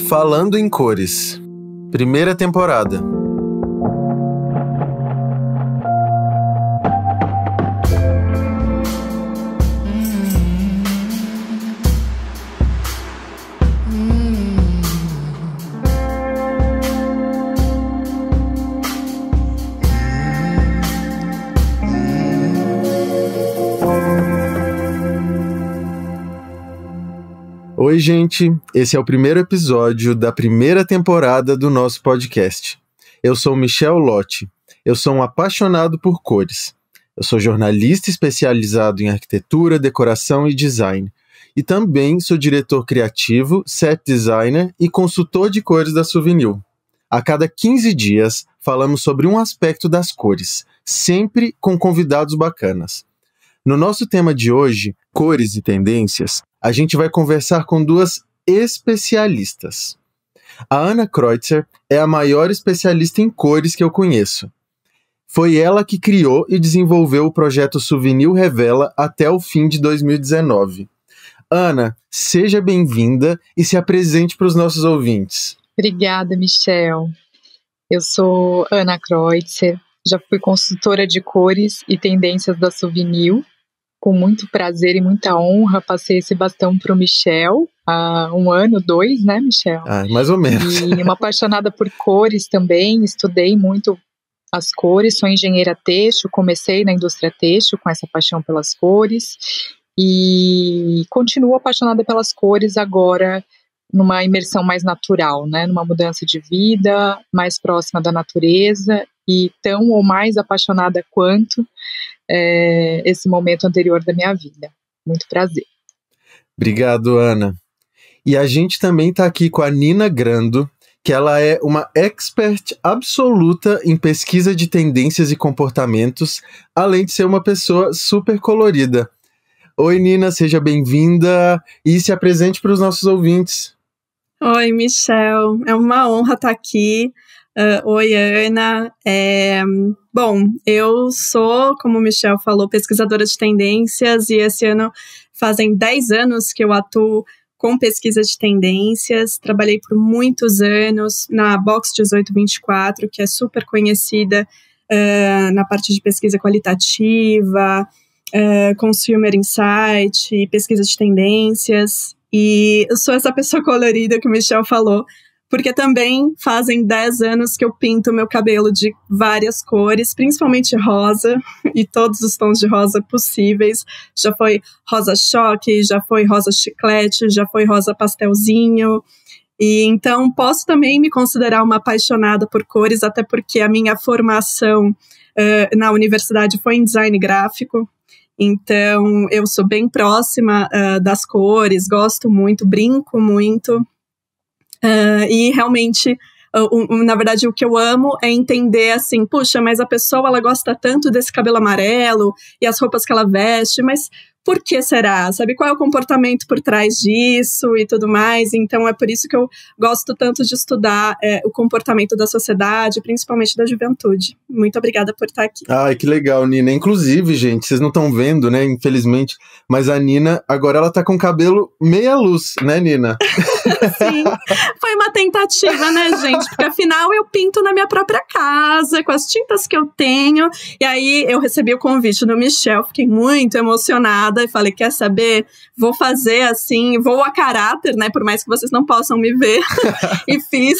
Falando em Cores, primeira temporada. Oi, gente! Esse é o primeiro episódio da primeira temporada do nosso podcast. Eu sou Michel Lotti. Eu sou um apaixonado por cores. Eu sou jornalista especializado em arquitetura, decoração e design. E também sou diretor criativo, set designer e consultor de cores da Souvenir. A cada 15 dias, falamos sobre um aspecto das cores, sempre com convidados bacanas. No nosso tema de hoje, cores e tendências, a gente vai conversar com duas especialistas. A Ana Kreutzer é a maior especialista em cores que eu conheço. Foi ela que criou e desenvolveu o projeto Souvenir Revela até o fim de 2019. Ana, seja bem-vinda e se apresente para os nossos ouvintes. Obrigada, Michel. Eu sou Ana Kreutzer, já fui consultora de cores e tendências da Souvenir. Com muito prazer e muita honra, passei esse bastão para o Michel há 1 ano, 2, né, Michel? Mais ou menos. E uma apaixonada por cores também, estudei muito as cores, sou engenheira têxtil, comecei na indústria têxtil com essa paixão pelas cores e continuo apaixonada pelas cores agora numa imersão mais natural, né, numa mudança de vida, mais próxima da natureza e tão ou mais apaixonada quanto esse momento anterior da minha vida. Muito prazer. Obrigado, Ana. E a gente também está aqui com a Nina Grando, que ela é uma expert absoluta em pesquisa de tendências e comportamentos, além de ser uma pessoa super colorida. Oi, Nina, seja bem-vinda e se apresente para os nossos ouvintes. Oi, Michel. É uma honra estar aqui. Oi, Ana. Bom, eu sou, como o Michel falou, pesquisadora de tendências e esse ano fazem 10 anos que eu atuo com pesquisa de tendências. Trabalhei por muitos anos na Box 1824, que é super conhecida na parte de pesquisa qualitativa, Consumer Insight, pesquisa de tendências. E eu sou essa pessoa colorida que o Michel falou, porque também fazem 10 anos que eu pinto meu cabelo de várias cores, principalmente rosa, e todos os tons de rosa possíveis. Já foi rosa choque, já foi rosa chiclete, já foi rosa pastelzinho. E então posso também me considerar uma apaixonada por cores, até porque a minha formação na universidade foi em design gráfico. Então eu sou bem próxima das cores, gosto muito, brinco muito. E realmente, na verdade, o que eu amo é entender assim, puxa, mas a pessoa ela gosta tanto desse cabelo amarelo e as roupas que ela veste, mas por que será? Sabe qual é o comportamento por trás disso e tudo mais? Então é por isso que eu gosto tanto de estudar o comportamento da sociedade, principalmente da juventude. Muito obrigada por estar aqui. Ai, que legal, Nina. Inclusive, gente, vocês não estão vendo, né, infelizmente, mas a Nina, agora ela tá com cabelo meia luz, né, Nina? Sim, foi uma tentativa, né, gente? Porque afinal eu pinto na minha própria casa, com as tintas que eu tenho. E aí eu recebi o convite do Michel, fiquei muito emocionada e falei, quer saber? Vou fazer assim, vou a caráter, né? Por mais que vocês não possam me ver. E fiz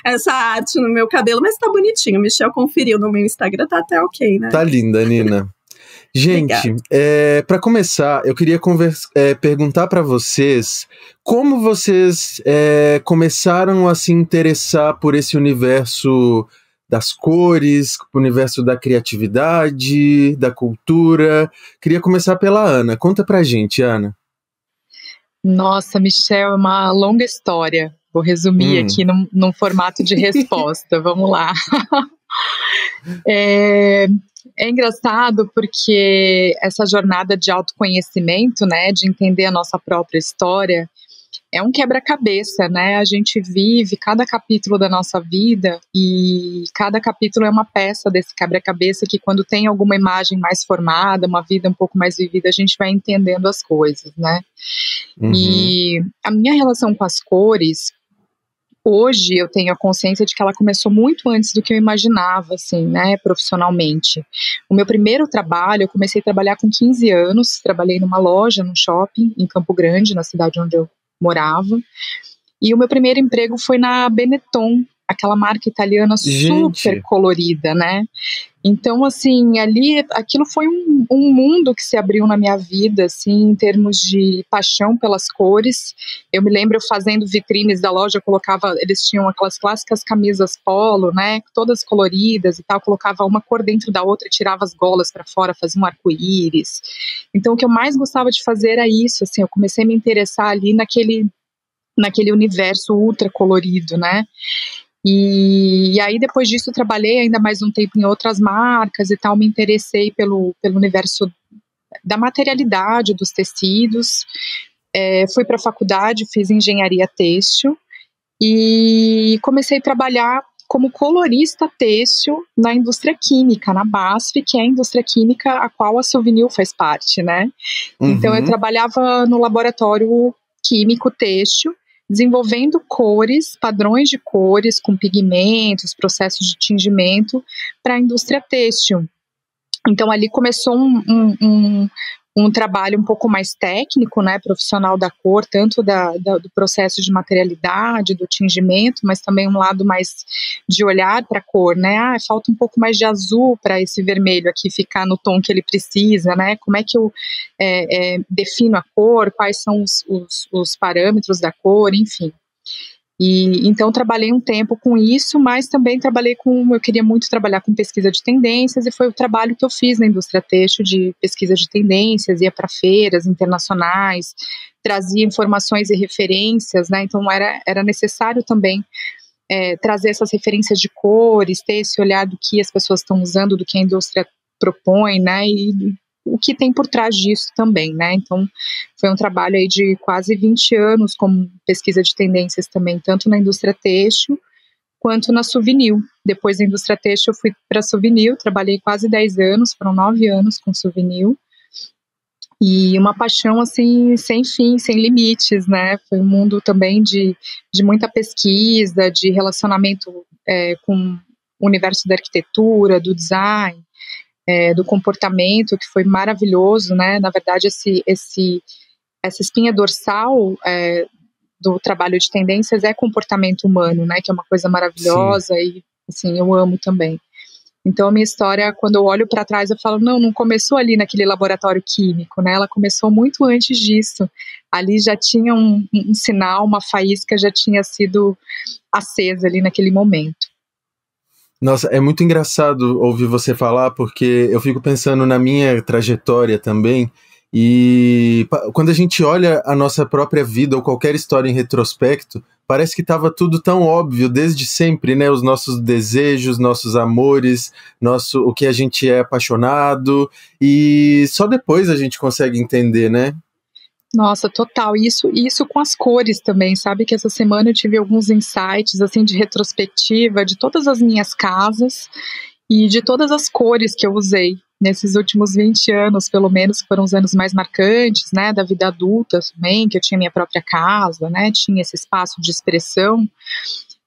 essa arte no meu cabelo, mas tá bonitinho. O Michel conferiu no meu Instagram, tá até ok, né? Tá linda, Nina. Gente, para começar, eu queria perguntar para vocês como vocês começaram a se interessar por esse universo das cores, universo da criatividade, da cultura. Queria começar pela Ana. Conta pra gente, Ana. Nossa, Michel, é uma longa história. Vou resumir aqui num formato de resposta. Vamos lá. É engraçado porque essa jornada de autoconhecimento, né, de entender a nossa própria história, é um quebra-cabeça, né? A gente vive cada capítulo da nossa vida e cada capítulo é uma peça desse quebra-cabeça que quando tem alguma imagem mais formada, uma vida um pouco mais vivida, a gente vai entendendo as coisas, né? Uhum. E a minha relação com as cores Hoje eu tenho a consciência de que ela começou muito antes do que eu imaginava, assim, né, profissionalmente. O meu primeiro trabalho, eu comecei a trabalhar com 15 anos, trabalhei numa loja, num shopping em Campo Grande, na cidade onde eu morava. E o meu primeiro emprego foi na Benetton, aquela marca italiana super colorida, né? Então, assim, ali, aquilo foi um mundo que se abriu na minha vida, assim, em termos de paixão pelas cores. Eu me lembro fazendo vitrines da loja, eles tinham aquelas clássicas camisas polo, né, todas coloridas e tal, colocava uma cor dentro da outra, tirava as golas para fora, fazia um arco-íris. Então, o que eu mais gostava de fazer era isso, assim, eu comecei a me interessar ali naquele universo ultra colorido, né? E aí, depois disso, eu trabalhei ainda mais um tempo em outras marcas e tal, me interessei pelo universo da materialidade dos tecidos. Fui para a faculdade, fiz engenharia têxtil e comecei a trabalhar como colorista têxtil na indústria química, na BASF, que é a indústria química a qual a Suvinil faz parte, né? Uhum. Então, eu trabalhava no laboratório químico têxtil, desenvolvendo cores, padrões de cores com pigmentos, processos de tingimento para a indústria têxtil. Então, ali começou um trabalho um pouco mais técnico, né, profissional da cor, tanto do processo de materialidade, do tingimento, mas também um lado mais de olhar para a cor, né, falta um pouco mais de azul para esse vermelho aqui ficar no tom que ele precisa, né, como é que eu defino a cor, quais são os parâmetros da cor, enfim. E então trabalhei um tempo com isso, mas também eu queria muito trabalhar com pesquisa de tendências e foi o trabalho que eu fiz na indústria têxtil de pesquisa de tendências, ia para feiras internacionais, trazia informações e referências, né? Então era necessário também trazer essas referências de cores, ter esse olhar do que as pessoas estão usando, do que a indústria propõe, né? E o que tem por trás disso também, né? Então, foi um trabalho aí de quase 20 anos como pesquisa de tendências também, tanto na indústria têxtil quanto na Suvinil. Depois da indústria têxtil, eu fui para a Suvinil, trabalhei quase 10 anos, foram 9 anos com Suvinil, e uma paixão, assim, sem fim, sem limites, né? Foi um mundo também de muita pesquisa, de relacionamento com o universo da arquitetura, do design, do comportamento, que foi maravilhoso, né? Na verdade, essa espinha dorsal do trabalho de tendências é comportamento humano, né? Que é uma coisa maravilhosa. Sim. E, assim, eu amo também. Então, a minha história, quando eu olho para trás, eu falo, não começou ali naquele laboratório químico, né? Ela começou muito antes disso. Ali já tinha um sinal, uma faísca já tinha sido acesa ali naquele momento. Nossa, é muito engraçado ouvir você falar, porque eu fico pensando na minha trajetória também, e quando a gente olha a nossa própria vida ou qualquer história em retrospecto, parece que estava tudo tão óbvio desde sempre, né? Os nossos desejos, nossos amores, o que a gente é apaixonado, e só depois a gente consegue entender, né? Nossa, total. Isso com as cores também, sabe? Que essa semana eu tive alguns insights, assim, de retrospectiva de todas as minhas casas e de todas as cores que eu usei nesses últimos 20 anos, pelo menos, que foram os anos mais marcantes, né? Da vida adulta também, que eu tinha minha própria casa, né? Tinha esse espaço de expressão.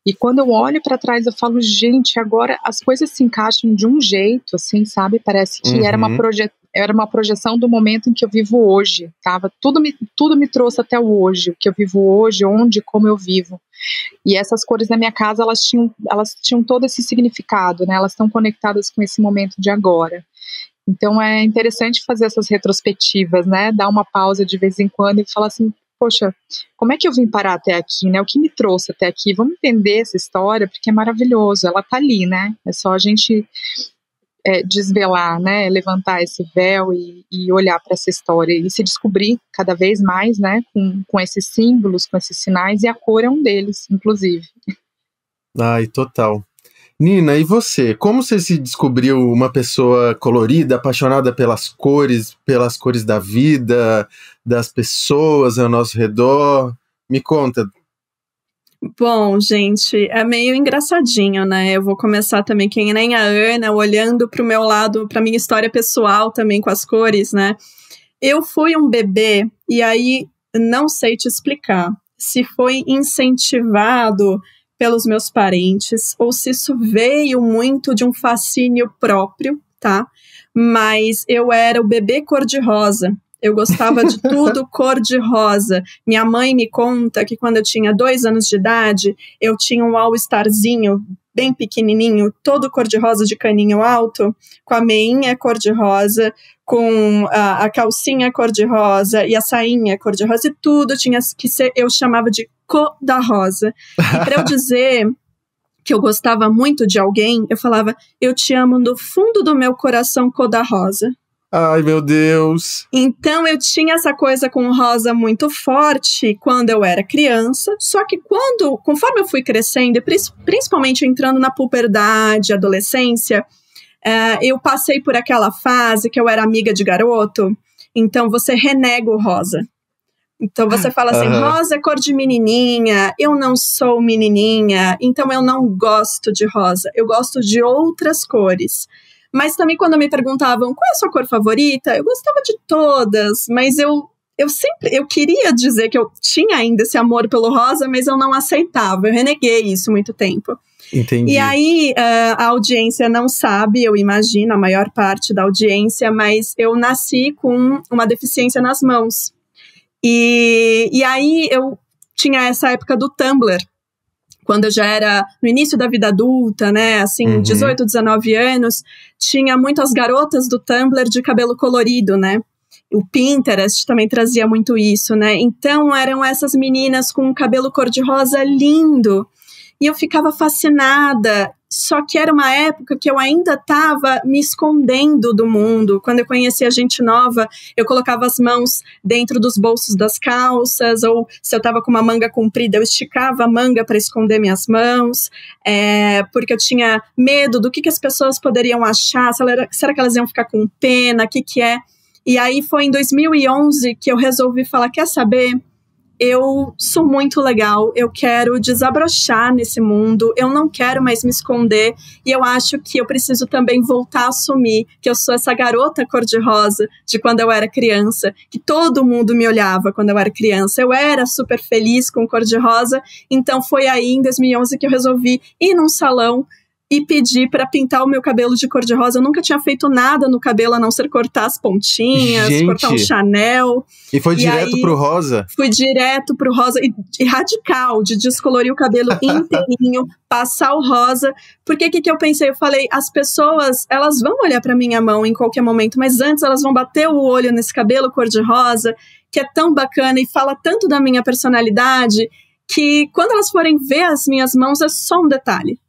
E quando eu olho para trás, eu falo, gente, agora as coisas se encaixam de um jeito, assim, sabe? Parece que era uma projeção do momento em que eu vivo hoje, tava? Tudo me trouxe até o hoje, o que eu vivo hoje, onde, como eu vivo. E essas cores na minha casa, elas tinham todo esse significado, né? Elas estão conectadas com esse momento de agora. Então é interessante fazer essas retrospectivas, né? Dar uma pausa de vez em quando e falar assim, poxa, como é que eu vim parar até aqui, né? O que me trouxe até aqui? Vamos entender essa história, porque é maravilhoso, ela tá ali, né? É só a gente desvelar, né? Levantar esse véu e olhar para essa história e se descobrir cada vez mais, né? Com esses símbolos, com esses sinais, e a cor é um deles, inclusive. Ai, total. Nina, e você? Como você se descobriu uma pessoa colorida, apaixonada pelas cores da vida, das pessoas ao nosso redor? Me conta. Bom, gente, é meio engraçadinho, né? Eu vou começar também, que nem a Ana, olhando para o meu lado, para minha história pessoal também com as cores, né? Eu fui um bebê, e aí não sei te explicar se foi incentivado pelos meus parentes, ou se isso veio muito de um fascínio próprio, tá? Mas eu era o bebê cor-de-rosa. Eu gostava de tudo cor-de-rosa. Minha mãe me conta que quando eu tinha 2 anos de idade, eu tinha um all-starzinho bem pequenininho, todo cor-de-rosa de caninho alto, com a meinha cor-de-rosa, com a calcinha cor-de-rosa e a sainha cor-de-rosa, e tudo tinha que ser, eu chamava de cor da rosa. E para eu dizer que eu gostava muito de alguém, eu falava, eu te amo do fundo do meu coração, cor da rosa. Ai, meu Deus! Então, eu tinha essa coisa com rosa muito forte quando eu era criança, só que conforme eu fui crescendo, principalmente entrando na puberdade, adolescência, eu passei por aquela fase que eu era amiga de garoto, então você renega o rosa. Então, você fala assim, rosa é cor de menininha, eu não sou menininha, então eu não gosto de rosa, eu gosto de outras cores. Mas também quando me perguntavam qual é a sua cor favorita, eu gostava de todas, mas eu queria dizer que eu tinha ainda esse amor pelo rosa, mas eu não aceitava, eu reneguei isso muito tempo. Entendi. E aí a audiência não sabe, eu imagino, a maior parte da audiência, mas eu nasci com uma deficiência nas mãos. E aí eu tinha essa época do Tumblr, quando eu já era no início da vida adulta, né, assim, 18, 19 anos, tinha muitas garotas do Tumblr de cabelo colorido, né, o Pinterest também trazia muito isso, né, então eram essas meninas com cabelo cor-de-rosa lindo, e eu ficava fascinada, só que era uma época que eu ainda estava me escondendo do mundo. Quando eu conhecia gente nova, eu colocava as mãos dentro dos bolsos das calças, ou se eu estava com uma manga comprida, eu esticava a manga para esconder minhas mãos, porque eu tinha medo do que as pessoas poderiam achar, será que elas iam ficar com pena, o que é? E aí foi em 2011 que eu resolvi falar, quer saber? Eu sou muito legal, eu quero desabrochar nesse mundo, eu não quero mais me esconder, e eu acho que eu preciso também voltar a assumir que eu sou essa garota cor-de-rosa de quando eu era criança, que todo mundo me olhava quando eu era criança, eu era super feliz com cor-de-rosa, então foi aí em 2011 que eu resolvi ir num salão e pedir para pintar o meu cabelo de cor-de-rosa. Eu nunca tinha feito nada no cabelo, a não ser cortar as pontinhas, Gente. cortar um Chanel. E foi direto pro rosa? Fui direto pro rosa, e radical, de descolorir o cabelo inteirinho, passar o rosa. Porque o que eu pensei? Eu falei, as pessoas, elas vão olhar pra minha mão em qualquer momento, mas antes elas vão bater o olho nesse cabelo cor-de-rosa, que é tão bacana e fala tanto da minha personalidade, que quando elas forem ver as minhas mãos, é só um detalhe.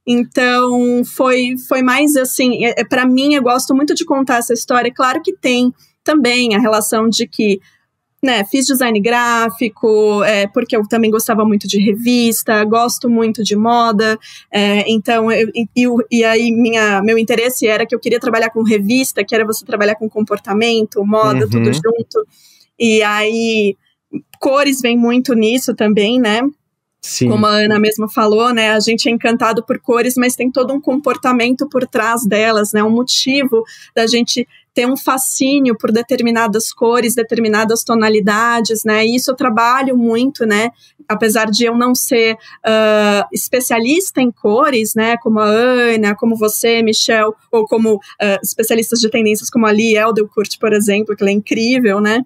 Então, foi mais assim, para mim, eu gosto muito de contar essa história. Claro que tem também a relação de que, né, fiz design gráfico, porque eu também gostava muito de revista, gosto muito de moda, então, e aí meu interesse era que eu queria trabalhar com revista, que era você trabalhar com comportamento, moda, tudo junto. E aí, cores vem muito nisso também, né? Sim. Como a Ana mesma falou, né, a gente é encantado por cores, mas tem todo um comportamento por trás delas, né, um motivo da gente ter um fascínio por determinadas cores, determinadas tonalidades, né, e isso eu trabalho muito, né, apesar de eu não ser especialista em cores, né, como a Ana, como você, Michel, ou como especialistas de tendências como a Lee Eldelcourt, por exemplo, que ela é incrível, né,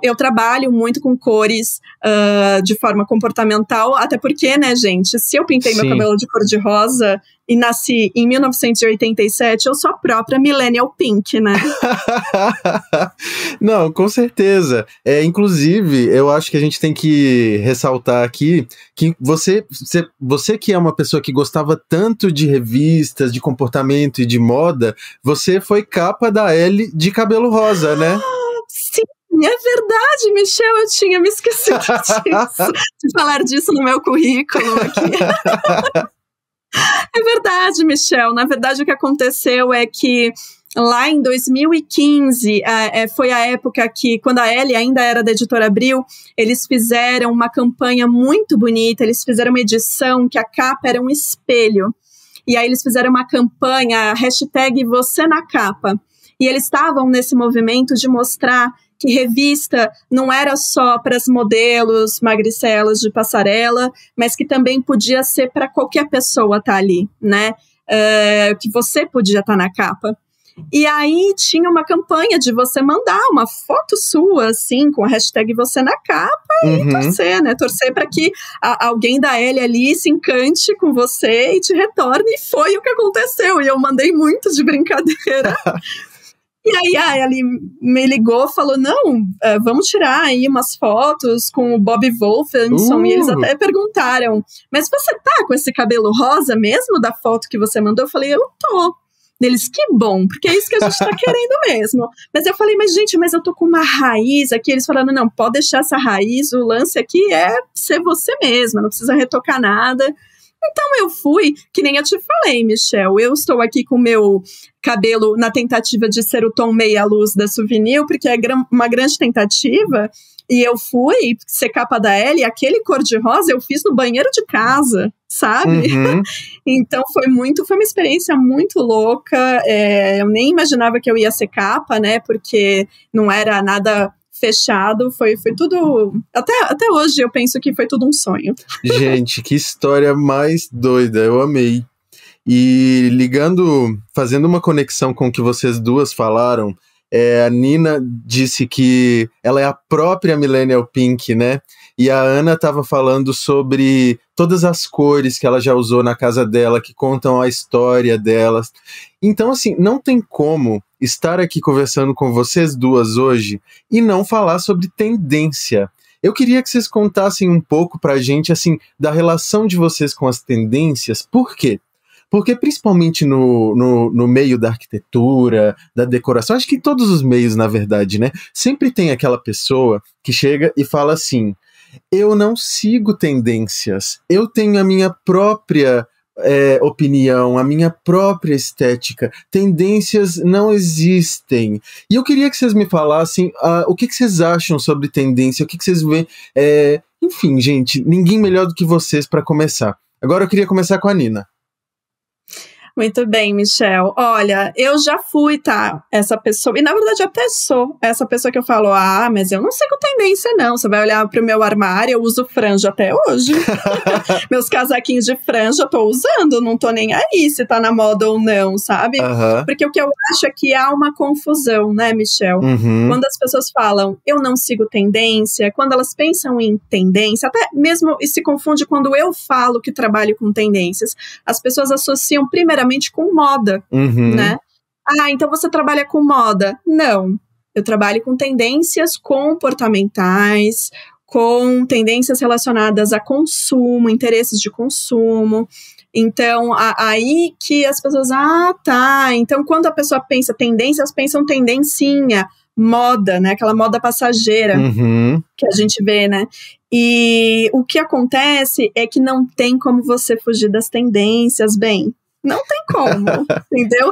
Eu trabalho muito com cores de forma comportamental, até porque, né, gente, se eu pintei meu cabelo de cor de rosa e nasci em 1987, eu sou a própria Millennial Pink, né? Não, com certeza. Inclusive, eu acho que a gente tem que ressaltar aqui que você que é uma pessoa que gostava tanto de revistas, de comportamento e de moda, você foi capa da Elle de cabelo rosa, né? Sim! É verdade, Michel, eu tinha me esquecido disso, de falar disso no meu currículo aqui. É verdade, Michel. Na verdade, o que aconteceu é que lá em 2015, foi a época que, quando a Elle ainda era da Editora Abril, eles fizeram uma campanha muito bonita, eles fizeram uma edição que a capa era um espelho. E aí eles fizeram uma campanha, hashtag você na capa. E eles estavam nesse movimento de mostrar que revista não era só para as modelos magricelas de passarela, mas que também podia ser para qualquer pessoa estar ali, né? Que você podia estar na capa. E aí tinha uma campanha de você mandar uma foto sua, assim, com a hashtag você na capa e torcer, né? Torcer para que alguém da L ali se encante com você e te retorne. E foi o que aconteceu. E eu mandei muito de brincadeira. E aí a Ellie me ligou, falou, não, vamos tirar aí umas fotos com o Bob Wolfenson. E eles até perguntaram, mas você tá com esse cabelo rosa mesmo da foto que você mandou? Eu falei, eu tô. Eles, que bom, porque é isso que a gente tá querendo mesmo. Mas eu falei, mas gente, mas eu tô com uma raiz aqui. Eles falaram, não, pode deixar essa raiz, o lance aqui é ser você mesma, não precisa retocar nada. Então eu fui, que nem eu te falei, Michel, eu estou aqui com o meu cabelo na tentativa de ser o tom meia-luz da Souvenir, porque é uma grande tentativa, e eu fui ser capa da L, aquele cor-de-rosa eu fiz no banheiro de casa, sabe? Então foi uma experiência muito louca, eu nem imaginava que eu ia ser capa, né, porque não era nada fechado, foi tudo, até hoje eu penso que foi tudo um sonho. Gente, que história mais doida, eu amei. E fazendo uma conexão com o que vocês duas falaram, a Nina disse que ela é a própria Millennial Pink, né? E a Ana estava falando sobre todas as cores que ela já usou na casa dela, que contam a história delas. Então, assim, não tem como estar aqui conversando com vocês duas hoje e não falar sobre tendência. Eu queria que vocês contassem um pouco pra gente, assim, da relação de vocês com as tendências. Por quê? Porque principalmente no meio da arquitetura, da decoração, acho que em todos os meios, na verdade, né? Sempre tem aquela pessoa que chega e fala assim, eu não sigo tendências, eu tenho a minha própria opinião, a minha própria estética, tendências não existem. E eu queria que vocês me falassem o que vocês acham sobre tendência, o que vocês veem. Enfim, gente, ninguém melhor do que vocês para começar. Agora eu queria começar com a Nina. Muito bem, Michel. Olha, eu já fui, tá? Essa pessoa, e na verdade até sou essa pessoa que eu falo, mas eu não sigo tendência não, você vai olhar pro meu armário, eu uso franja até hoje. Meus casaquinhos de franja eu tô usando, não tô nem aí se tá na moda ou não, sabe? Porque o que eu acho é que há uma confusão, né, Michel? Quando as pessoas falam, eu não sigo tendência, quando elas pensam em tendência, até mesmo e se confunde quando eu falo que trabalho com tendências, as pessoas associam primeiramente com moda, né? Então você trabalha com moda. Não, eu trabalho com tendências comportamentais, com tendências relacionadas a consumo, interesses de consumo. Então, aí que as pessoas, tá. Então, quando a pessoa pensa tendência, elas pensam tendencinha, moda, né? Aquela moda passageira que a gente vê, né? E o que acontece é que não tem como você fugir das tendências, bem. Não tem como, entendeu?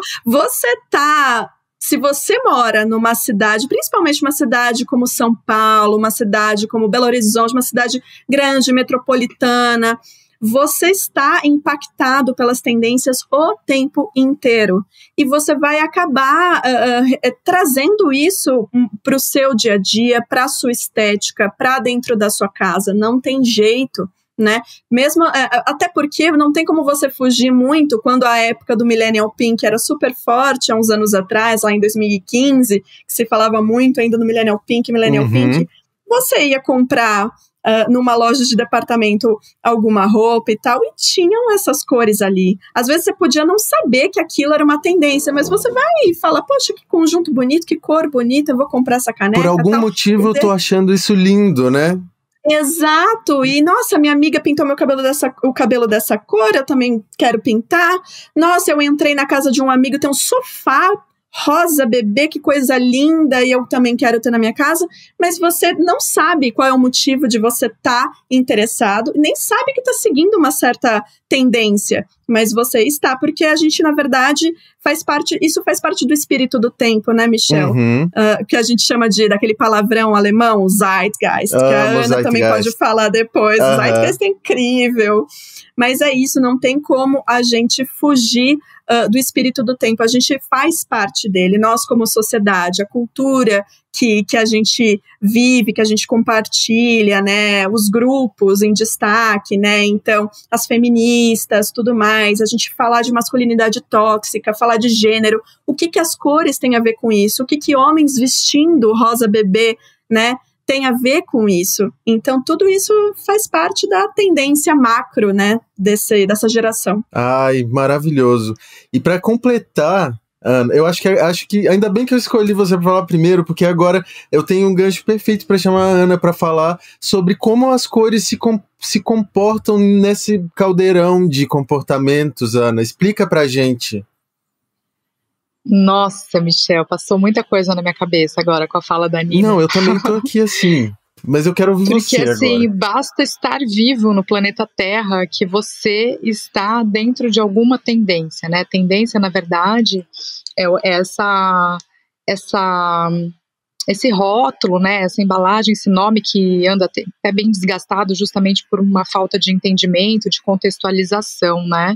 Se você mora numa cidade, principalmente uma cidade como São Paulo, uma cidade como Belo Horizonte, uma cidade grande, metropolitana, você está impactado pelas tendências o tempo inteiro. E você vai acabar trazendo isso para o seu dia a dia, para a sua estética, para dentro da sua casa. Não tem jeito. Né? Mesmo, até porque não tem como você fugir muito quando a época do Millennial Pink era super forte, há uns anos atrás, lá em 2015, que se falava muito ainda no Millennial Pink, você ia comprar numa loja de departamento alguma roupa e tal, e tinham essas cores ali. Às vezes você podia não saber que aquilo era uma tendência, mas você vai e fala, poxa, que conjunto bonito, que cor bonita, eu vou comprar essa caneca. Por algum motivo eu tô achando isso lindo, né? Exato, e nossa, minha amiga pintou o cabelo dessa cor, eu também quero pintar. Nossa, eu entrei na casa de um amigo, tem um sofá rosa bebê, que coisa linda, e eu também quero ter na minha casa, mas você não sabe qual é o motivo de você estar interessado, nem sabe que está seguindo uma certa tendência, mas você está, porque a gente, na verdade, isso faz parte do espírito do tempo, né, Michel? Que a gente chama daquele palavrão alemão, Zeitgeist, que a Ana também pode falar depois. O Zeitgeist é incrível. Mas é isso, não tem como a gente fugir do espírito do tempo, a gente faz parte dele, nós como sociedade, a cultura que a gente vive, que a gente compartilha, né, os grupos em destaque, né, então as feministas, tudo mais, a gente falar de masculinidade tóxica, falar de gênero, o que as cores têm a ver com isso, o que homens vestindo rosa bebê, né, tem a ver com isso. Então, tudo isso faz parte da tendência macro, né, dessa geração. Ai, maravilhoso. E para completar, Ana, eu acho que ainda bem que eu escolhi você para falar primeiro, porque agora eu tenho um gancho perfeito para chamar a Ana para falar sobre como as cores se comportam nesse caldeirão de comportamentos. Ana, explica pra gente. Nossa, Michel, passou muita coisa na minha cabeça agora com a fala da Nina. Não, eu também tô aqui assim, mas eu quero ouvir você agora. Porque assim, basta estar vivo no planeta Terra que você está dentro de alguma tendência, né? Tendência, na verdade, é esse rótulo, né? Essa embalagem, esse nome que anda até bem desgastado justamente por uma falta de entendimento, de contextualização, né?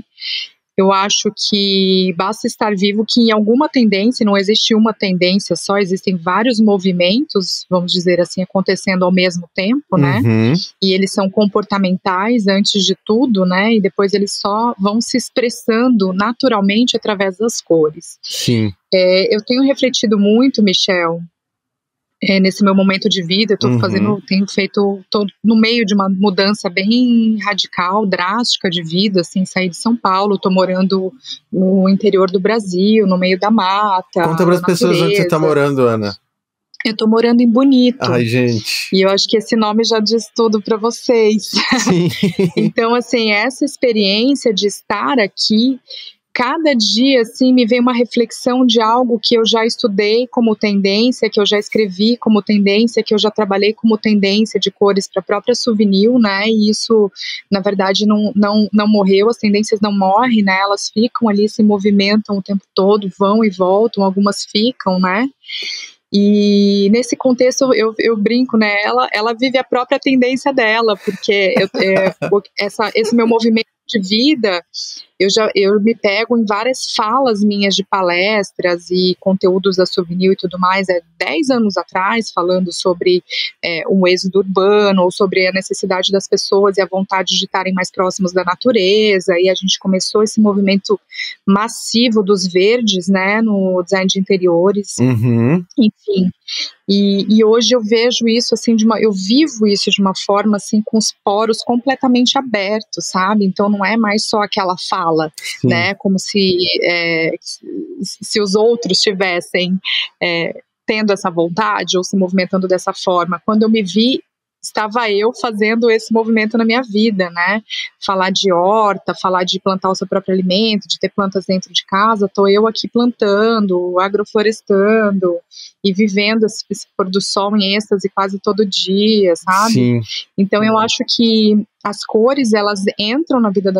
Eu acho que basta estar vivo que em alguma tendência, não existe uma tendência só, existem vários movimentos, vamos dizer assim, acontecendo ao mesmo tempo, né? E eles são comportamentais antes de tudo, né? E depois eles só vão se expressando naturalmente através das cores. Sim. Eu tenho refletido muito, Michel, nesse meu momento de vida, tô no meio de uma mudança bem radical, drástica de vida, assim, saí de São Paulo, tô morando no interior do Brasil, no meio da mata. Conta para as pessoas onde você tá morando, Ana. Eu tô morando em Bonito. Ai, gente. E eu acho que esse nome já diz tudo para vocês. Sim. Então, assim, essa experiência de estar aqui, cada dia, assim, me vem uma reflexão de algo que eu já estudei como tendência, que eu já escrevi como tendência, que eu já trabalhei como tendência de cores para a própria Souvenir, né, e isso, na verdade, não morreu, as tendências não morrem, né, elas ficam ali, se movimentam o tempo todo, vão e voltam, algumas ficam, né, e nesse contexto eu brinco, né, ela vive a própria tendência dela, porque esse meu movimento de vida, eu me pego em várias falas minhas de palestras e conteúdos da Souvenir e tudo mais, 10 anos atrás, falando sobre o êxodo urbano, ou sobre a necessidade das pessoas e a vontade de estarem mais próximos da natureza, e a gente começou esse movimento massivo dos verdes, né, no design de interiores, enfim. E hoje eu vejo isso assim, eu vivo isso de uma forma assim, com os poros completamente abertos, sabe? Então não é mais só aquela fala, sim, né? Como se os outros estivessem tendo essa vontade ou se movimentando dessa forma. Quando eu me vi, estava eu fazendo esse movimento na minha vida, né? Falar de horta, falar de plantar o seu próprio alimento, de ter plantas dentro de casa, estou eu aqui plantando, agroflorestando e vivendo esse pôr do sol em êxtase quase todo dia, sabe? Sim. Então eu acho que as cores, elas entram na vida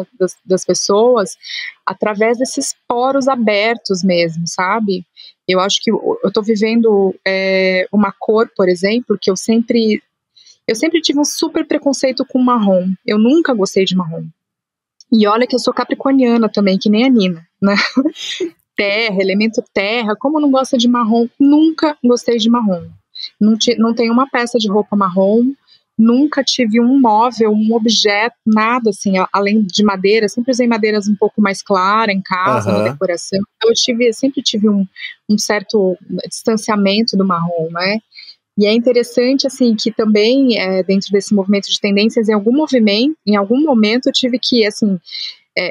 das pessoas através desses poros abertos mesmo, sabe? Eu acho que eu estou vivendo uma cor, por exemplo, que eu sempre tive um super preconceito com marrom. Eu nunca gostei de marrom. E olha que eu sou capricorniana também, que nem a Nina, né? Terra, elemento terra, como não gosta de marrom? Nunca gostei de marrom. Não tenho uma peça de roupa marrom, nunca tive um móvel, um objeto, nada assim, além de madeira. Sempre usei madeiras um pouco mais claras em casa, na decoração. Então eu sempre tive um certo distanciamento do marrom, né? E é interessante, assim, que também, dentro desse movimento de tendências, em algum momento eu tive que, assim,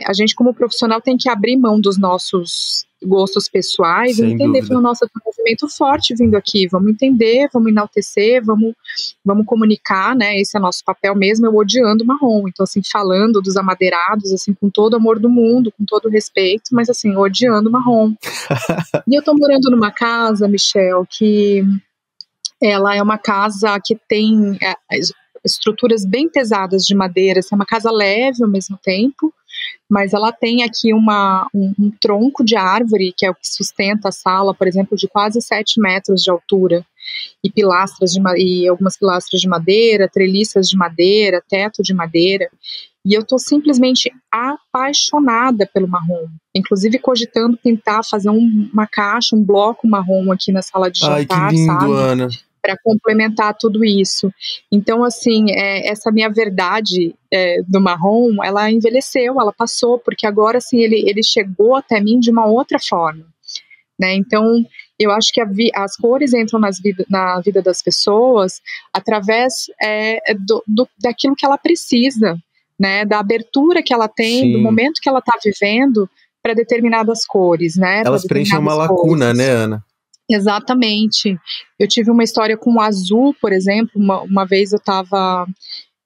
a gente como profissional tem que abrir mão dos nossos gostos pessoais e entender que, nossa, tem um movimento forte vindo aqui, vamos entender, vamos enaltecer, vamos comunicar, né, esse é nosso papel mesmo, eu odiando o marrom, então, assim, falando dos amadeirados, assim, com todo o amor do mundo, com todo o respeito, mas, assim, odiando o marrom. E eu tô morando numa casa, Michel, que ela é uma casa que tem estruturas bem pesadas de madeira, é uma casa leve ao mesmo tempo, mas ela tem aqui um tronco de árvore, que é o que sustenta a sala, por exemplo, de quase 7 metros de altura. e pilastras e algumas pilastras de madeira, treliças de madeira, teto de madeira. E eu estou simplesmente apaixonada pelo marrom. Inclusive cogitando tentar fazer uma caixa, um bloco marrom aqui na sala de jantar, ai, que lindo, sabe? Ana. Para complementar tudo isso. Então, assim, essa minha verdade do marrom, ela envelheceu, ela passou, porque agora, assim, ele chegou até mim de uma outra forma, né? Então, eu acho que as cores entram na vida das pessoas através daquilo que ela precisa, né? Da abertura que ela tem, do Sim. momento que ela está vivendo para determinadas cores, né? Elas preenchem uma lacuna, né, Ana? Exatamente. Eu tive uma história com o azul, por exemplo. Uma vez eu estava...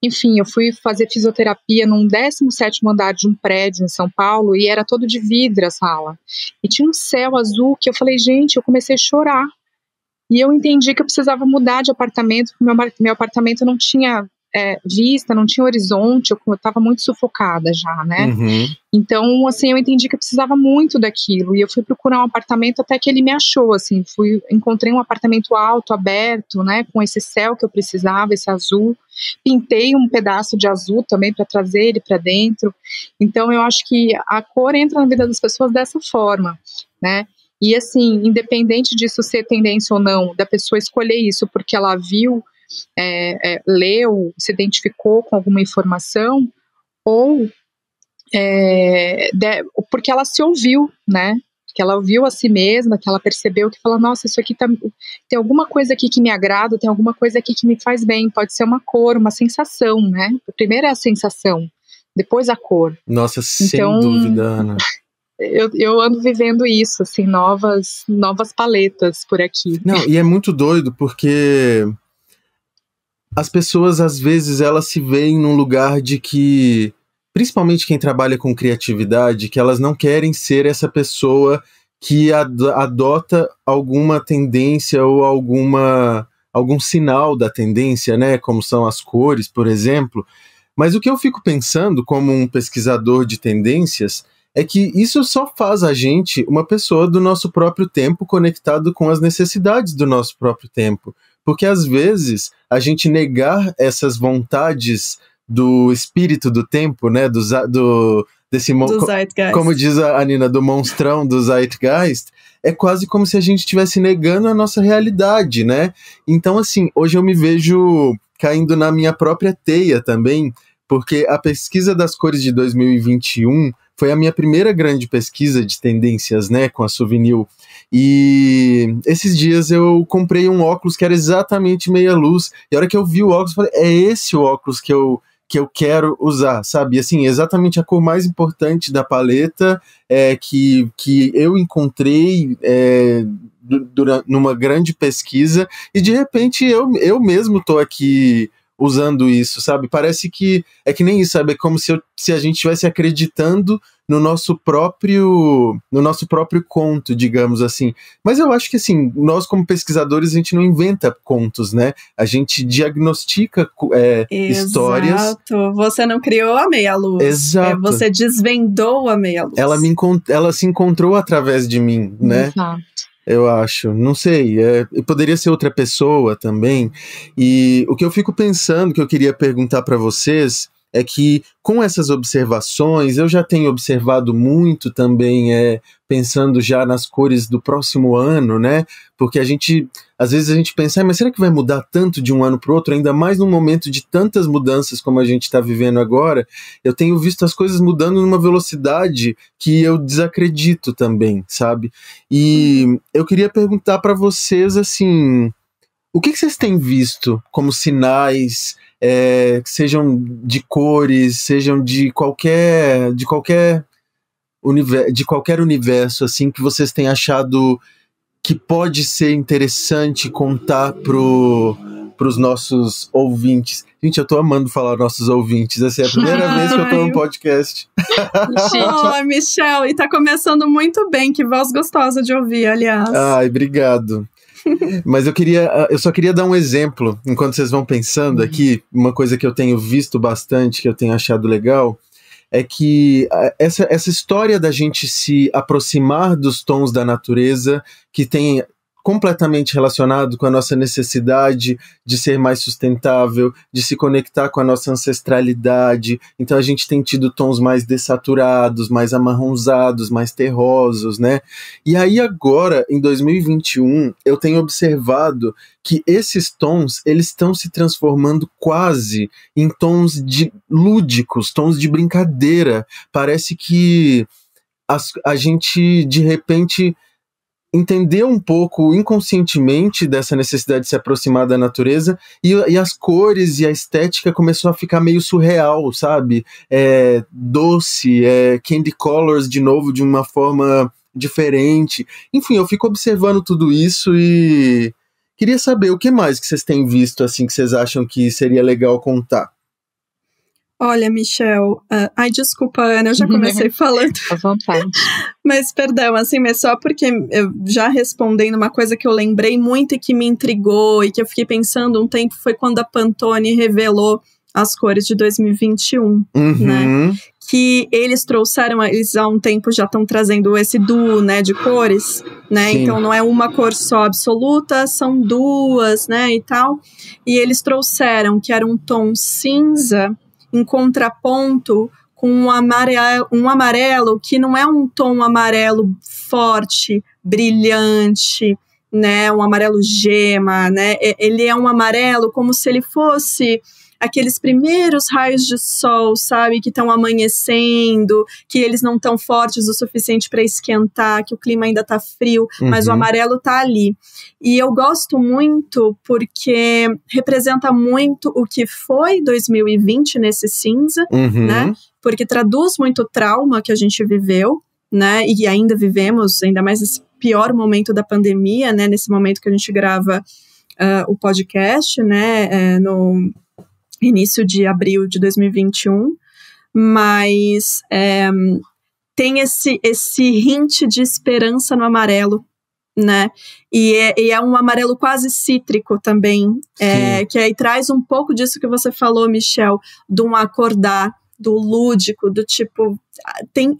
Enfim, eu fui fazer fisioterapia num 17º andar de um prédio em São Paulo e era todo de vidro a sala. E tinha um céu azul que eu falei, gente, eu comecei a chorar. E eu entendi que eu precisava mudar de apartamento, porque meu apartamento não tinha vista, não tinha horizonte, eu estava muito sufocada já, né? Uhum. Então, assim, eu entendi que eu precisava muito daquilo, e eu fui procurar um apartamento até que ele me achou, assim, encontrei um apartamento alto, aberto, né, com esse céu que eu precisava, esse azul, pintei um pedaço de azul também para trazer ele para dentro. Então, eu acho que a cor entra na vida das pessoas dessa forma, né? E assim, independente disso ser tendência ou não, da pessoa escolher isso porque ela viu, leu, se identificou com alguma informação, ou porque ela se ouviu, né? Que ela ouviu a si mesma, que ela percebeu que fala, nossa, isso aqui tem alguma coisa aqui que me agrada, tem alguma coisa aqui que me faz bem, pode ser uma cor, uma sensação, né? Primeiro é a sensação, depois a cor. Nossa, então, sem dúvida, Ana. Eu ando vivendo isso, assim, novas paletas por aqui. Não, e é muito doido porque as pessoas, às vezes, elas se veem num lugar de que, principalmente quem trabalha com criatividade, que elas não querem ser essa pessoa que adota alguma tendência ou algum sinal da tendência, né? Como são as cores, por exemplo. Mas o que eu fico pensando, como um pesquisador de tendências, é que isso só faz a gente uma pessoa do nosso próprio tempo conectado com as necessidades do nosso próprio tempo. Porque às vezes a gente negar essas vontades do espírito do tempo, né, do Zeitgeist, como diz a Nina, do monstrão do Zeitgeist, é quase como se a gente estivesse negando a nossa realidade, né? Então, assim, hoje eu me vejo caindo na minha própria teia também, porque a pesquisa das cores de 2021 foi a minha primeira grande pesquisa de tendências, né, com a Souvenir. E esses dias eu comprei um óculos que era exatamente meia luz, e a hora que eu vi o óculos, eu falei, é esse o óculos que eu quero usar, sabe? Assim, exatamente a cor mais importante da paleta que eu encontrei numa grande pesquisa, e de repente eu mesmo tô aqui usando isso, sabe? Parece que é que nem isso, sabe? É como se a gente estivesse acreditando no nosso próprio conto, digamos assim. Mas eu acho que, assim, nós como pesquisadores, a gente não inventa contos, né? A gente diagnostica histórias. Exato. Você não criou a meia-luz. Exato. Você desvendou a meia-luz. Ela se encontrou através de mim, né? Exato. Eu acho, não sei, poderia ser outra pessoa também. E o que eu fico pensando, que eu queria perguntar para vocês, é que com essas observações, eu já tenho observado muito também, pensando já nas cores do próximo ano, né? Porque às vezes a gente pensa, mas será que vai mudar tanto de um ano para o outro? Ainda mais num momento de tantas mudanças como a gente está vivendo agora, eu tenho visto as coisas mudando numa velocidade que eu desacredito também, sabe? E eu queria perguntar para vocês, assim, o que vocês têm visto como sinais, sejam de cores, sejam de qualquer universo, assim, que vocês têm achado que pode ser interessante contar pros nossos ouvintes. Gente, eu tô amando falar nossos ouvintes. Essa é a primeira vez que eu tô num podcast. Oh, Michel, e tá começando muito bem. Que voz gostosa de ouvir, aliás. Ai, obrigado. Mas eu só queria dar um exemplo, enquanto vocês vão pensando aqui, uma coisa que eu tenho visto bastante, que eu tenho achado legal, é que essa história da gente se aproximar dos tons da natureza, que tem completamente relacionado com a nossa necessidade de ser mais sustentável, de se conectar com a nossa ancestralidade. Então a gente tem tido tons mais dessaturados, mais amarronzados, mais terrosos, né? E aí agora, em 2021, eu tenho observado que esses tons, eles estão se transformando quase em tons lúdicos, tons de brincadeira. Parece que a gente, de repente, entendeu um pouco inconscientemente dessa necessidade de se aproximar da natureza e as cores e a estética começou a ficar meio surreal, sabe? Doce, candy colors de novo, de uma forma diferente. Enfim, eu fico observando tudo isso e queria saber o que mais que vocês têm visto, assim, que vocês acham que seria legal contar. Olha, Michel, desculpa, Ana, eu já comecei falando. À vontade. Mas, perdão, assim, mas só porque eu já respondendo uma coisa que eu lembrei muito e que me intrigou e que eu fiquei pensando um tempo, foi quando a Pantone revelou as cores de 2021, né? Que eles trouxeram, eles há um tempo já estão trazendo esse duo, né, de cores, né? Sim. Então não é uma cor só absoluta, são duas, né, e tal. E eles trouxeram que era um tom cinza em contraponto com um amarelo que não é um tom amarelo forte, brilhante, né, um amarelo gema, né, ele é um amarelo como se ele fosse aqueles primeiros raios de sol, sabe, que estão amanhecendo, que eles não estão fortes o suficiente para esquentar, que o clima ainda está frio, mas o amarelo está ali. E eu gosto muito porque representa muito o que foi 2020 nesse cinza, né, porque traduz muito o trauma que a gente viveu, né, e ainda vivemos, ainda mais nesse pior momento da pandemia, né, nesse momento que a gente grava o podcast, né, no início de abril de 2021, mas tem esse hint de esperança no amarelo, né? E é um amarelo quase cítrico também, que aí traz um pouco disso que você falou, Michel, de um acordar, do lúdico, do tipo,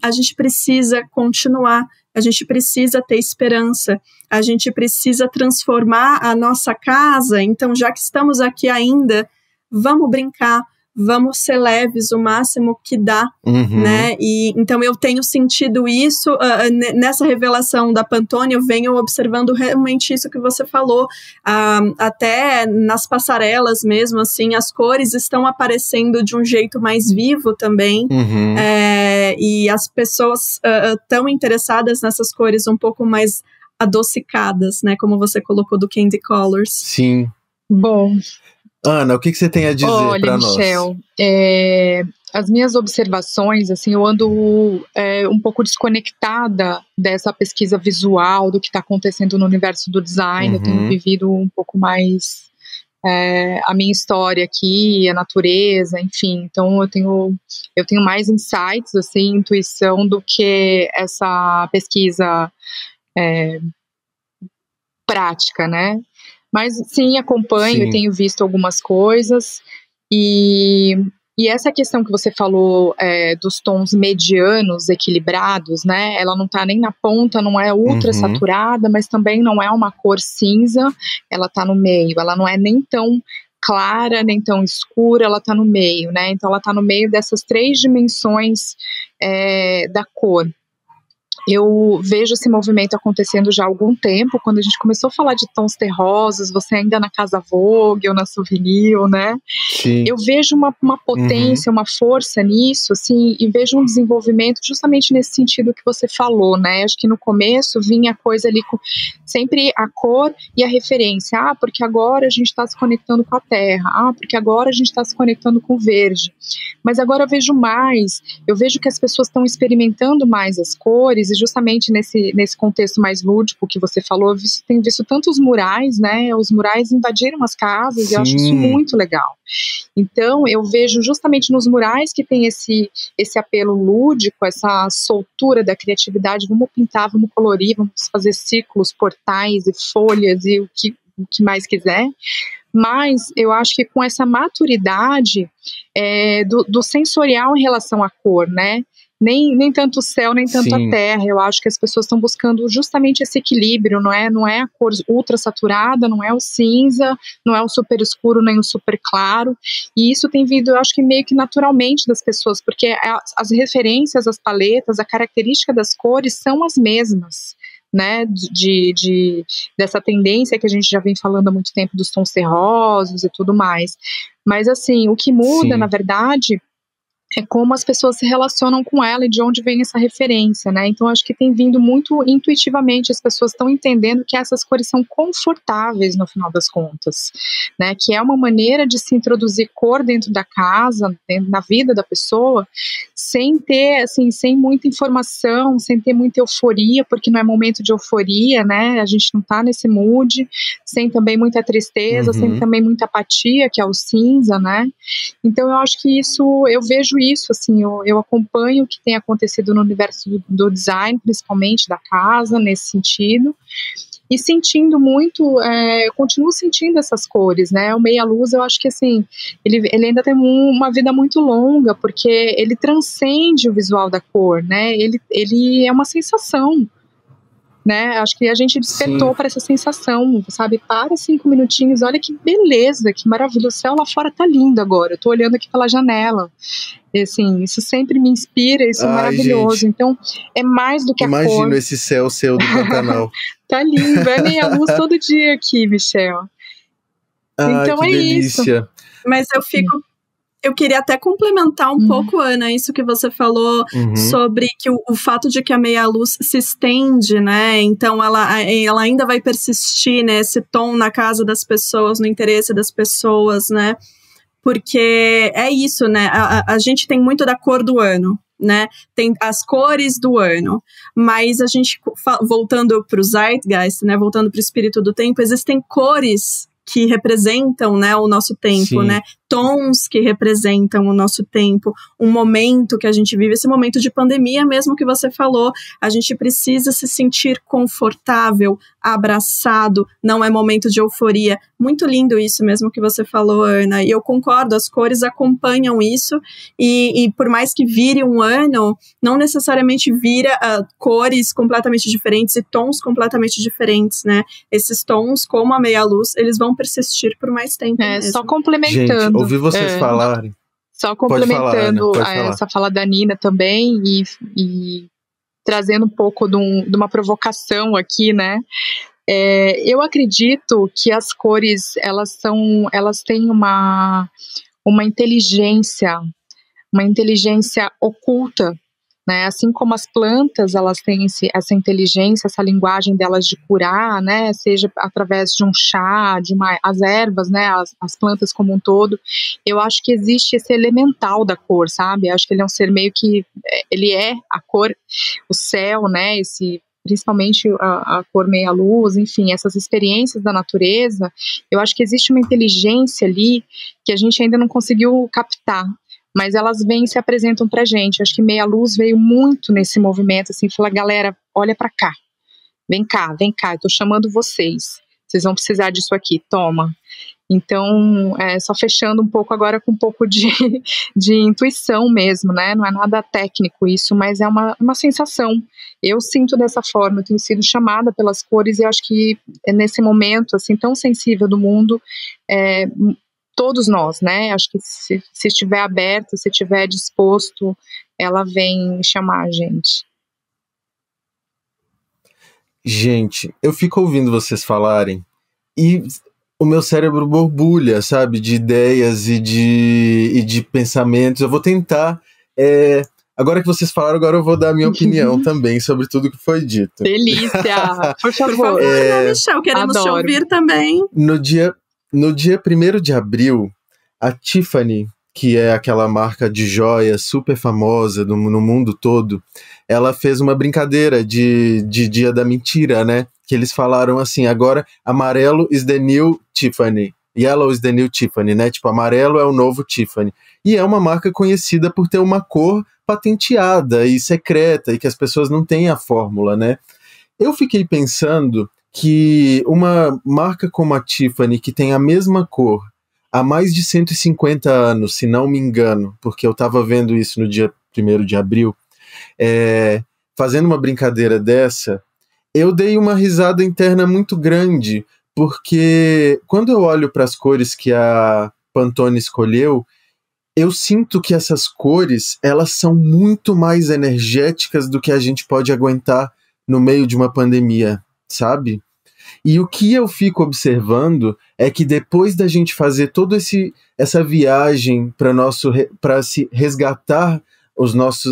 a gente precisa continuar, a gente precisa ter esperança, a gente precisa transformar a nossa casa, então já que estamos aqui ainda, vamos brincar, vamos ser leves o máximo que dá, né? E então eu tenho sentido isso nessa revelação da Pantone, eu venho observando realmente isso que você falou, até nas passarelas mesmo, assim, as cores estão aparecendo de um jeito mais vivo também, e as pessoas estão interessadas nessas cores um pouco mais adocicadas, né? Como você colocou do Candy Colors. Sim. Bom, Ana, o que você tem a dizer para nós? Michel, as minhas observações, assim, eu ando um pouco desconectada dessa pesquisa visual, do que está acontecendo no universo do design. Eu tenho vivido um pouco mais a minha história aqui, a natureza, enfim. Então eu tenho mais insights, assim, intuição, do que essa pesquisa prática, né? Mas sim, acompanho, sim. Tenho visto algumas coisas, e essa questão que você falou dos tons medianos, equilibrados, né? Ela não tá nem na ponta, não é ultra saturada, mas também não é uma cor cinza, ela tá no meio, ela não é nem tão clara, nem tão escura, ela tá no meio, né? Então ela tá no meio dessas 3 dimensões da cor. Eu vejo esse movimento acontecendo já há algum tempo, quando a gente começou a falar de tons terrosos, você ainda na Casa Vogue ou na Souvenir, né? Sim. Eu vejo uma potência, uma força nisso, assim, e vejo um desenvolvimento justamente nesse sentido que você falou, né? Acho que no começo vinha a coisa ali com sempre a cor e a referência. Porque agora a gente está se conectando com a terra. Porque agora a gente está se conectando com o verde. Mas agora eu vejo mais, eu vejo que as pessoas estão experimentando mais as cores, e justamente nesse contexto mais lúdico que você falou, tenho visto tantos murais, né? Os murais invadiram as casas. Sim. E eu acho isso muito legal. Então eu vejo justamente nos murais que tem esse apelo lúdico, essa soltura da criatividade, vamos pintar, vamos colorir, vamos fazer círculos, portais e folhas e o que mais quiser. Mas eu acho que com essa maturidade do sensorial em relação à cor, né? nem tanto o céu, nem tanto Sim. a terra. Eu acho que as pessoas estão buscando justamente esse equilíbrio, não é a cor ultra saturada, não é o cinza, não é o super escuro, nem o super claro, e isso tem vindo, eu acho que meio que naturalmente das pessoas, porque as referências, as paletas, a característica das cores são as mesmas, né, dessa tendência que a gente já vem falando há muito tempo dos tons terrosos e tudo mais, mas assim, o que muda, Sim. na verdade, é como as pessoas se relacionam com ela e de onde vem essa referência, né? Então, acho que tem vindo muito intuitivamente, as pessoas estão entendendo que essas cores são confortáveis no final das contas, né? Que é uma maneira de se introduzir cor dentro da casa, na vida da pessoa, sem ter, assim, sem muita informação, sem ter muita euforia, porque não é momento de euforia, né? A gente não tá nesse mood, sem também muita tristeza, sem também muita apatia, que é o cinza, né? Então, eu acho que isso, eu vejo isso, assim, eu acompanho o que tem acontecido no universo do design, principalmente da casa, nesse sentido, e sentindo muito, eu continuo sentindo essas cores, né, o meia-luz, eu acho que, assim, ele ainda tem uma vida muito longa, porque ele transcende o visual da cor, né, ele é uma sensação, né, acho que a gente despertou para essa sensação, sabe, para 5 minutinhos, olha que beleza, que maravilha, o céu lá fora tá lindo agora, eu tô olhando aqui pela janela, e, assim, isso sempre me inspira, isso é maravilhoso, gente. Então é mais do que a cor. Imagino esse céu seu do Pantanal. Tá lindo, é meia luz todo dia aqui, Michel. Ai, então que é delícia. isso. Mas eu queria até complementar um pouco, Ana, isso que você falou sobre que o fato de que a meia-luz se estende, né? Então ela ainda vai persistir, né? Esse tom na casa das pessoas, no interesse das pessoas, né? Porque é isso, né? A gente tem muito da cor do ano, né? Tem as cores do ano, mas a gente, voltando para o Zeitgeist, né? Voltando para o espírito do tempo, existem cores que representam, né, o nosso tempo, Sim. né, tons que representam o nosso tempo, um momento que a gente vive, esse momento de pandemia mesmo que você falou, a gente precisa se sentir confortável, abraçado, não é momento de euforia, muito lindo isso mesmo que você falou, Ana, e eu concordo, as cores acompanham isso, e por mais que vire um ano, não necessariamente vira cores completamente diferentes e tons completamente diferentes, né, esses tons, como a meia-luz, eles vão persistir por mais tempo mesmo. Só complementando. Gente, ouvi vocês falarem. Só complementando pode falar. Essa fala da Nina também e trazendo um pouco de uma provocação aqui, né? Eu acredito que as cores, elas têm uma inteligência oculta, né? Assim como as plantas, elas têm essa inteligência, essa linguagem delas de curar, né? Seja através de um chá, as ervas, né? As plantas como um todo. Eu acho que existe esse elemental da cor, sabe? Eu acho que ele é um ser meio que, ele é a cor, o céu, né? Principalmente a cor meia-luz, enfim, essas experiências da natureza, eu acho que existe uma inteligência ali que a gente ainda não conseguiu captar, mas elas vêm e se apresentam pra gente. Acho que meia-luz veio muito nesse movimento, assim, fala, galera, olha pra cá, vem cá, eu tô chamando vocês vão precisar disso aqui, toma. Então, só fechando um pouco agora com um pouco de intuição mesmo, né, não é nada técnico isso, mas é uma sensação. Eu sinto dessa forma, eu tenho sido chamada pelas cores e eu acho que nesse momento, assim, tão sensível do mundo, todos nós, né, acho que se estiver aberto, se estiver disposto, ela vem chamar a gente. Gente, eu fico ouvindo vocês falarem e o meu cérebro borbulha, sabe, de ideias e de pensamentos. Eu vou tentar, agora que vocês falaram, agora eu vou dar a minha opinião também sobre tudo que foi dito. Delícia, por favor. Michel, queremos te ouvir também. No dia 1º de abril, a Tiffany, que é aquela marca de joias super famosa no mundo todo, ela fez uma brincadeira de Dia da Mentira, né? Que eles falaram assim, agora amarelo is the new Tiffany, yellow is the new Tiffany, né? Tipo, amarelo é o novo Tiffany. E é uma marca conhecida por ter uma cor patenteada e secreta e que as pessoas não têm a fórmula, né? Eu fiquei pensando que uma marca como a Tiffany, que tem a mesma cor há mais de 150 anos, se não me engano, porque eu estava vendo isso no dia 1º de abril, Fazendo uma brincadeira dessa, eu dei uma risada interna muito grande, porque quando eu olho para as cores que a Pantone escolheu, eu sinto que essas cores, elas são muito mais energéticas do que a gente pode aguentar no meio de uma pandemia, sabe? E o que eu fico observando é que depois da gente fazer toda essa viagem para se resgatar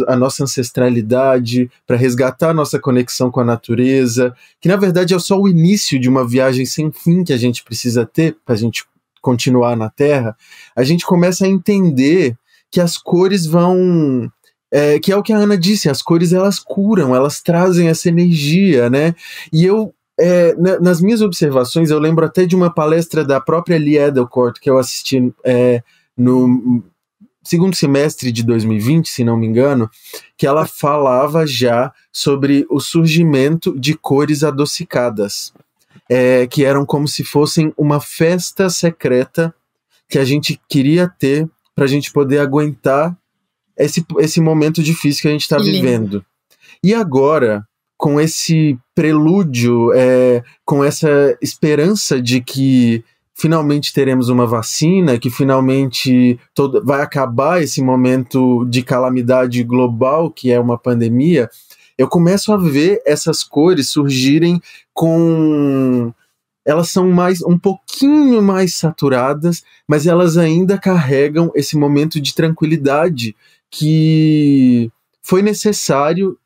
a nossa ancestralidade, para resgatar a nossa conexão com a natureza, que na verdade é só o início de uma viagem sem fim que a gente precisa ter para a gente continuar na Terra, a gente começa a entender que as cores vão... que é o que a Ana disse, as cores elas curam, elas trazem essa energia, né? E eu, nas minhas observações, eu lembro até de uma palestra da própria Lee Edelcourt, que eu assisti no segundo semestre de 2020, se não me engano, que ela falava já sobre o surgimento de cores adocicadas, que eram como se fossem uma festa secreta que a gente queria ter para a gente poder aguentar esse momento difícil que a gente está vivendo. E agora, com esse prelúdio, com essa esperança de que finalmente teremos uma vacina, que finalmente vai acabar esse momento de calamidade global, que é uma pandemia, eu começo a ver essas cores surgirem elas são um pouquinho mais saturadas, mas elas ainda carregam esse momento de tranquilidade que foi necessário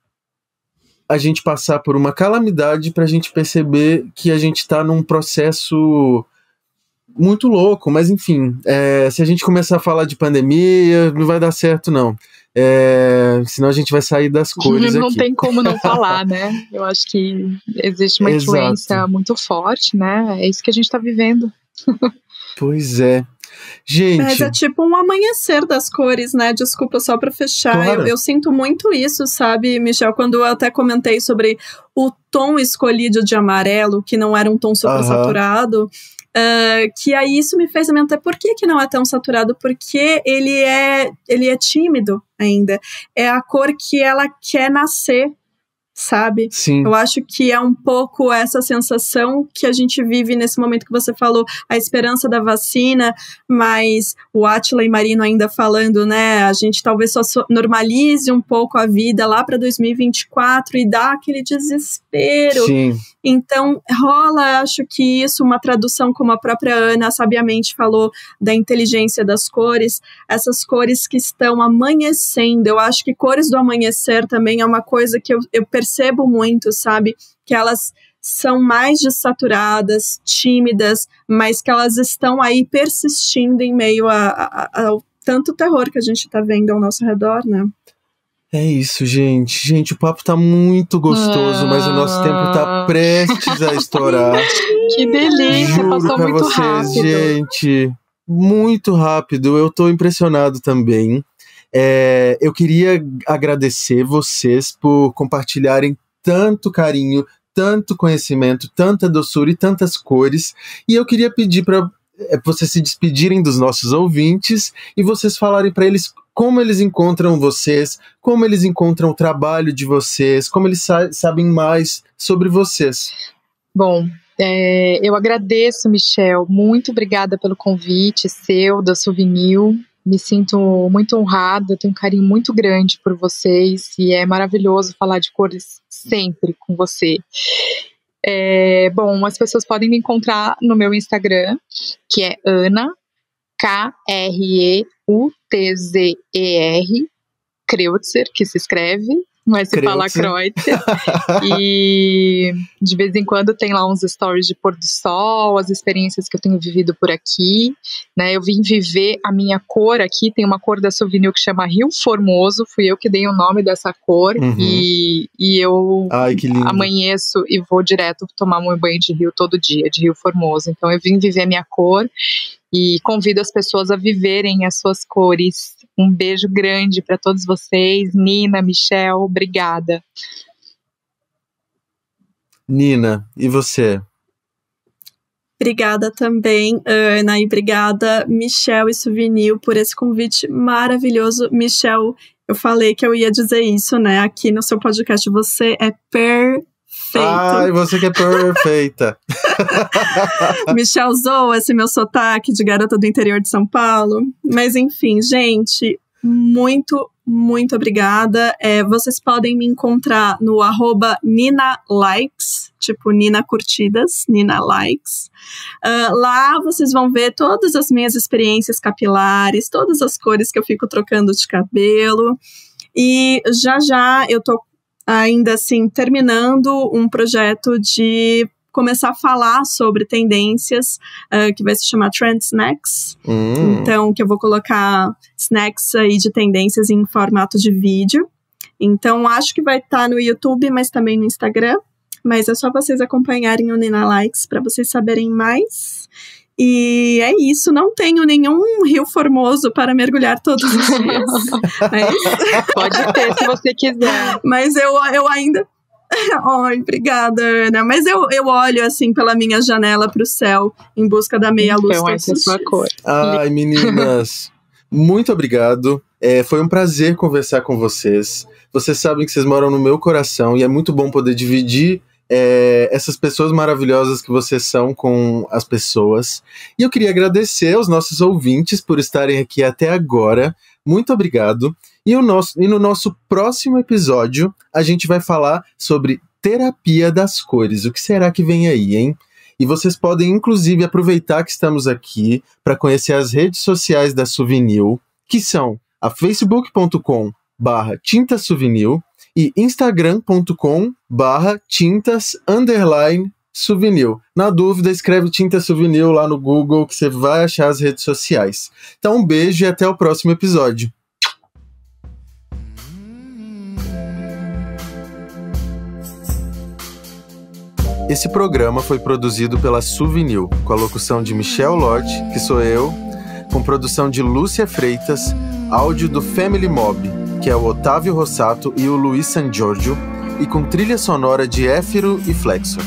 a gente passar por uma calamidade para a gente perceber que a gente está num processo muito louco, mas enfim, se a gente começar a falar de pandemia, não vai dar certo não, senão a gente vai sair das cores não aqui. Tem como não falar, né? Eu acho que existe uma influência muito forte, né? É isso que a gente está vivendo. Pois é. Gente... Mas é tipo um amanhecer das cores, né? Desculpa, só para fechar. Claro. Eu sinto muito isso, sabe, Michel? Quando eu até comentei sobre o tom escolhido de amarelo, que não era um tom super saturado, que aí isso me fez lamentar por que não é tão saturado, porque ele é tímido ainda. É a cor que ela quer nascer, sabe? Sim. Eu acho que é um pouco essa sensação que a gente vive nesse momento que você falou, a esperança da vacina, mas o Átila e Marino ainda falando, né, a gente talvez só normalize um pouco a vida lá para 2024 e dá aquele desespero. Sim. Então, rola, acho que isso, uma tradução como a própria Ana sabiamente falou, da inteligência das cores, essas cores que estão amanhecendo. Eu acho que cores do amanhecer também é uma coisa que eu percebo muito, sabe? Que elas são mais dessaturadas, tímidas, mas que elas estão aí persistindo em meio ao tanto terror que a gente está vendo ao nosso redor, né? É isso, gente. Gente, o papo tá muito gostoso, mas o nosso tempo tá prestes a estourar. Que delícia, Juro passou pra muito vocês, rápido. gente. Muito rápido, eu tô impressionado também. Eu queria agradecer vocês por compartilharem tanto carinho, tanto conhecimento, tanta doçura e tantas cores. E eu queria pedir para vocês se despedirem dos nossos ouvintes e vocês falarem para eles como eles encontram vocês, como eles encontram o trabalho de vocês, como eles sabem mais sobre vocês. Bom, eu agradeço, Michel, muito obrigada pelo convite seu, da Souvenir. Me sinto muito honrada, tenho um carinho muito grande por vocês e é maravilhoso falar de cores sempre com você. Bom, as pessoas podem me encontrar no meu Instagram, que é Ana, Kreutzer, Kreutzer, que se escreve, mas se fala Kreutzer. E de vez em quando tem lá uns stories de pôr do sol, as experiências que eu tenho vivido por aqui, né? Eu vim viver a minha cor aqui, tem uma cor da Souvenir que chama Rio Formoso, fui eu que dei o nome dessa cor, e eu amanheço e vou direto tomar um banho de rio todo dia, de Rio Formoso. Então eu vim viver a minha cor e convido as pessoas a viverem as suas cores. Um beijo grande para todos vocês. Nina, Michel, obrigada. Nina, e você? Obrigada também, Ana, e obrigada, Michel e Souvenir, por esse convite maravilhoso. Michel, eu falei que eu ia dizer isso, né? Aqui no seu podcast, você é perfeito. Ai, você que é perfeita. Michel zoa esse meu sotaque de garota do interior de São Paulo. Mas enfim, gente, muito obrigada. Vocês podem me encontrar no @NinaLikes, tipo Nina Curtidas, Nina Likes. Lá vocês vão ver todas as minhas experiências capilares, todas as cores que eu fico trocando de cabelo. E já eu tô ainda assim terminando um projeto de começar a falar sobre tendências, que vai se chamar Trend Snacks. Então, que eu vou colocar snacks aí de tendências em formato de vídeo. Então, acho que vai estar no YouTube, mas também no Instagram. Mas é só vocês acompanharem o Nina Likes para vocês saberem mais. E é isso, não tenho nenhum rio formoso para mergulhar todos os dias. Pode ter, se você quiser. Mas eu ainda... Ai, obrigada, Ana. Mas eu olho assim pela minha janela para o céu em busca da meia luz. Então, essa é a sua cor. Ai, meninas, muito obrigado. Foi um prazer conversar com vocês. Vocês sabem que vocês moram no meu coração e é muito bom poder dividir essas pessoas maravilhosas que vocês são com as pessoas. E eu queria agradecer aos nossos ouvintes por estarem aqui até agora. Muito obrigado. E no nosso próximo episódio, a gente vai falar sobre terapia das cores. O que será que vem aí, hein? E vocês podem, inclusive, aproveitar que estamos aqui para conhecer as redes sociais da Souvenir, que são a facebook.com/tintasouvenir e instagram.com/tintas_souvenir. Na dúvida, escreve Tinta Souvenir lá no Google que você vai achar as redes sociais. Então, um beijo e até o próximo episódio. Esse programa foi produzido pela Souvenir, com a locução de Michel Lott, que sou eu, com produção de Lúcia Freitas, áudio do Family Mob, que é o Otávio Rossato e o Luiz San Giorgio, e com trilha sonora de Éfiro e Flexor.